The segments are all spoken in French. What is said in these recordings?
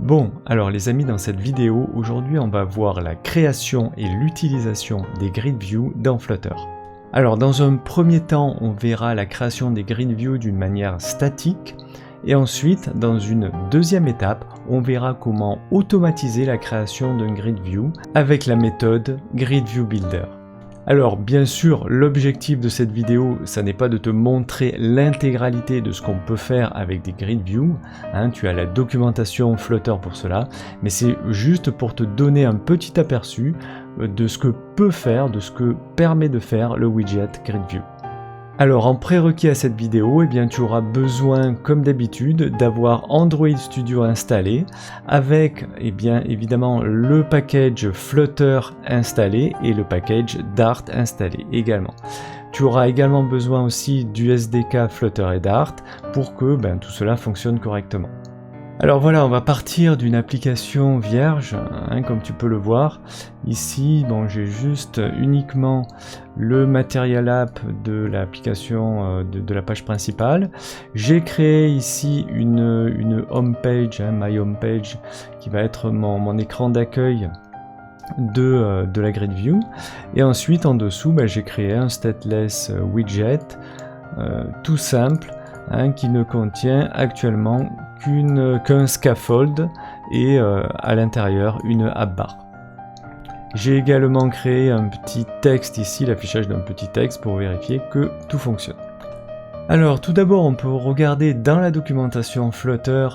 Bon, alors les amis, dans cette vidéo, aujourd'hui on va voir la création et l'utilisation des grid views dans Flutter. Alors dans un premier temps, on verra la création des grid views d'une manière statique, et ensuite, dans une deuxième étape, on verra comment automatiser la création d'un grid view avec la méthode Grid View Builder. Alors bien sûr, l'objectif de cette vidéo, ça n'est pas de te montrer l'intégralité de ce qu'on peut faire avec des grid views, tu as la documentation Flutter pour cela, mais c'est juste pour te donner un petit aperçu de ce que peut faire, de ce que permet de faire le widget Grid View. Alors en prérequis à cette vidéo, tu auras besoin, comme d'habitude, d'avoir Android Studio installé avec évidemment le package Flutter installé et le package Dart installé également. Tu auras également besoin aussi du SDK Flutter et Dart pour que tout cela fonctionne correctement. Alors voilà, on va partir d'une application vierge, comme tu peux le voir. Ici, j'ai juste uniquement le Material App de l'application de la page principale. J'ai créé ici une home page, my home page, qui va être mon écran d'accueil de la Grid View. Et ensuite, en dessous, j'ai créé un stateless widget tout simple, qui ne contient actuellement qu'un scaffold et à l'intérieur une app bar. J'ai également créé un petit texte ici, l'affichage d'un petit texte pour vérifier que tout fonctionne. Alors tout d'abord on peut regarder dans la documentation Flutter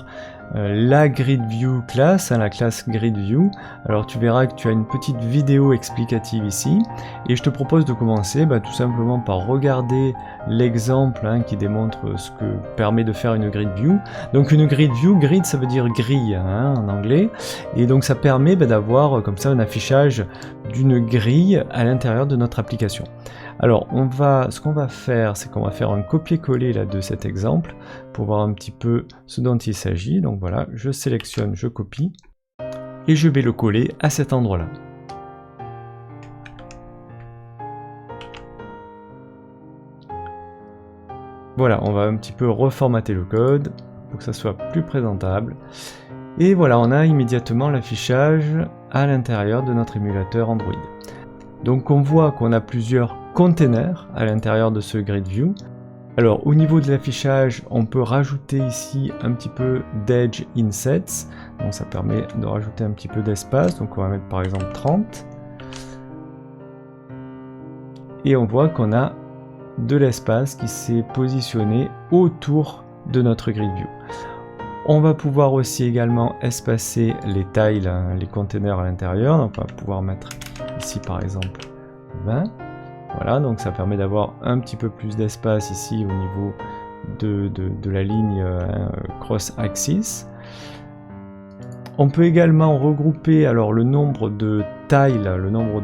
la Grid View class, la classe Grid View. Alors tu verras que tu as une petite vidéo explicative ici et je te propose de commencer tout simplement par regarder l'exemple qui démontre ce que permet de faire une Grid View. Donc une Grid View, grid ça veut dire grille en anglais, et donc ça permet d'avoir comme ça un affichage d'une grille à l'intérieur de notre application. Alors ce qu'on va faire, c'est qu'on va faire un copier-coller de cet exemple pour voir un petit peu ce dont il s'agit. Donc voilà, je sélectionne, je copie et je vais le coller à cet endroit-là. Voilà, on va un petit peu reformater le code pour que ça soit plus présentable. Et voilà, on a immédiatement l'affichage à l'intérieur de notre émulateur Android. Donc on voit qu'on a plusieurs containers à l'intérieur de ce Grid View. Alors au niveau de l'affichage, on peut rajouter ici un petit peu d'edge insets, donc ça permet de rajouter un petit peu d'espace, donc on va mettre par exemple 30. Et on voit qu'on a de l'espace qui s'est positionné autour de notre Grid View. On va pouvoir aussi également espacer les tiles, les containers à l'intérieur, donc on va pouvoir mettre ici par exemple 20. Voilà, donc ça permet d'avoir un petit peu plus d'espace ici au niveau de la ligne cross-axis. On peut également regrouper le nombre de tiles, le nombre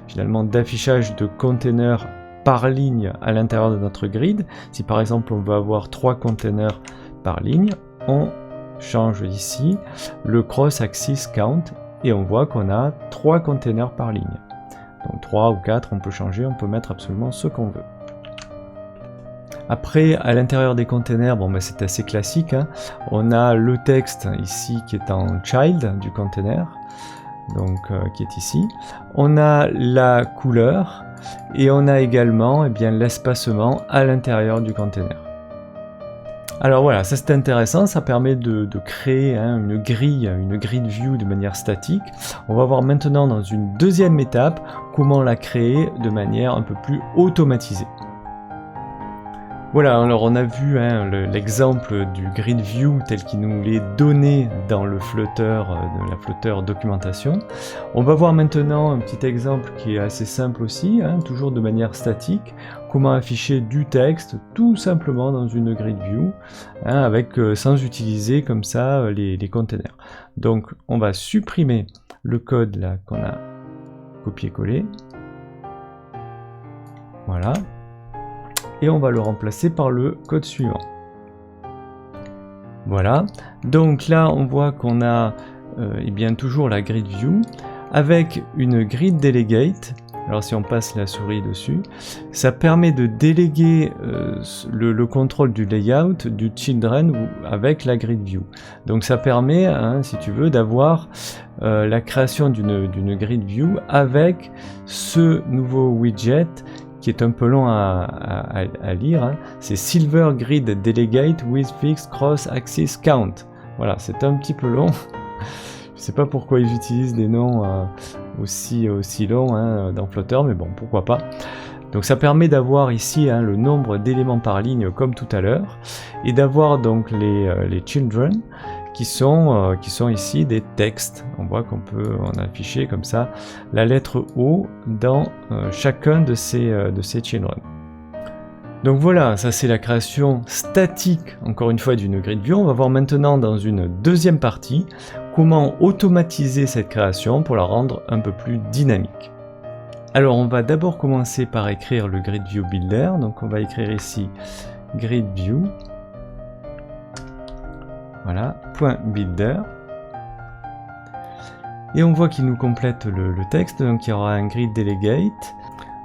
finalement d'affichage de containers par ligne à l'intérieur de notre grid. Si par exemple on veut avoir 3 containers par ligne, on change ici le cross-axis count et on voit qu'on a 3 containers par ligne. Donc 3 ou 4, on peut changer, on peut mettre absolument ce qu'on veut. Après, à l'intérieur des containers, c'est assez classique. On a le texte ici qui est en child du container, donc qui est ici. On a la couleur et on a également l'espacement à l'intérieur du container. Alors voilà, ça c'est intéressant, ça permet de créer une grille, une grid view de manière statique. On va voir maintenant dans une deuxième étape comment la créer de manière un peu plus automatisée. Voilà, alors on a vu l'exemple du grid view tel qu'il nous l'est donné dans le Flutter, de la Flutter documentation. On va voir maintenant un petit exemple qui est assez simple aussi, toujours de manière statique, comment afficher du texte tout simplement dans une grid view, sans utiliser comme ça les containers. Donc on va supprimer le code là qu'on a copié-collé. Voilà. Et on va le remplacer par le code suivant. Voilà, donc là on voit qu'on a toujours la grid view avec une grid delegate Alors si on passe la souris dessus, ça permet de déléguer le contrôle du layout du children avec la grid view. Donc ça permet, hein, si tu veux, d'avoir la création d'une grid view avec ce nouveau widget qui est un peu long à lire. Hein. C'est Silver Grid Delegate with Fixed Cross Axis Count. Voilà, c'est un petit peu long. Je sais pas pourquoi ils utilisent des noms aussi longs hein, dans Flutter, mais bon, pourquoi pas. Donc ça permet d'avoir ici hein, le nombre d'éléments par ligne comme tout à l'heure, et d'avoir donc les children qui sont ici des textes. On voit qu'on peut en afficher comme ça la lettre O dans chacun de ces children. Donc voilà, ça c'est la création statique, encore une fois, d'une grid view. On va voir maintenant dans une deuxième partie comment automatiser cette création pour la rendre un peu plus dynamique. Alors on va d'abord commencer par écrire le grid view builder. Donc on va écrire ici grid view. Voilà, .builder. Et on voit qu'il nous complète le texte, donc il y aura un grid delegate.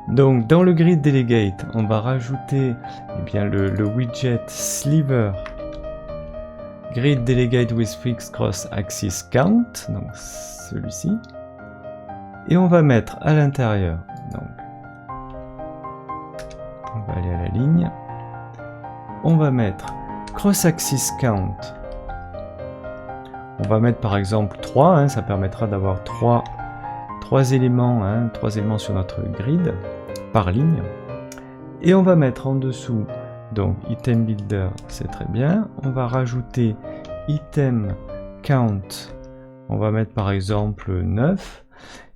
Donc dans le grid delegate, on va rajouter eh bien, le widget sliver grid delegate with fixed cross axis count, donc celui-ci. Et on va mettre à l'intérieur, donc on va aller à la ligne, on va mettre cross axis count. On va mettre par exemple 3, hein, ça permettra d'avoir 3 éléments, hein, 3 éléments sur notre grid par ligne. Et on va mettre en dessous, donc item builder, c'est très bien. On va rajouter item count, on va mettre par exemple 9.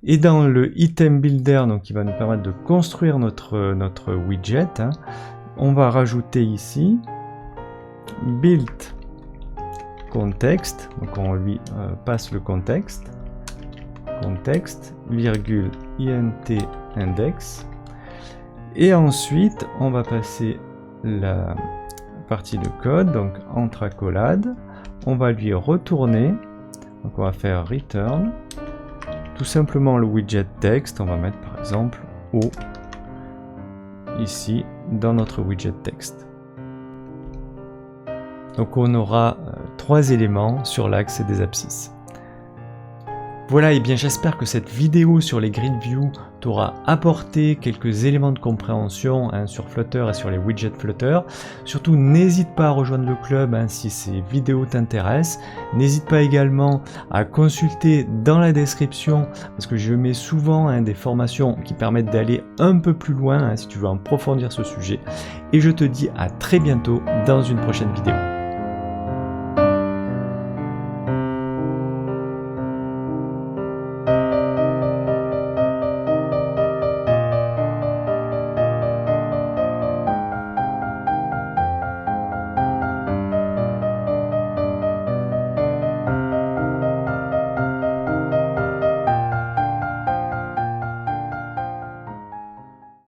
Et dans le item builder, donc qui va nous permettre de construire notre widget, hein, on va rajouter ici build context, donc on lui passe le contexte, virgule int index, et ensuite on va passer la partie de code, donc entre accolades, on va lui retourner, donc on va faire return, tout simplement le widget text, on va mettre par exemple O ici dans notre widget text. Donc on aura 3 éléments sur l'axe des abscisses. Voilà, et bien j'espère que cette vidéo sur les grid view t'aura apporté quelques éléments de compréhension hein, sur Flutter et sur les widgets Flutter. Surtout, n'hésite pas à rejoindre le club hein, si ces vidéos t'intéressent. N'hésite pas également à consulter dans la description, parce que je mets souvent hein, des formations qui permettent d'aller un peu plus loin hein, si tu veux approfondir ce sujet. Et je te dis à très bientôt dans une prochaine vidéo.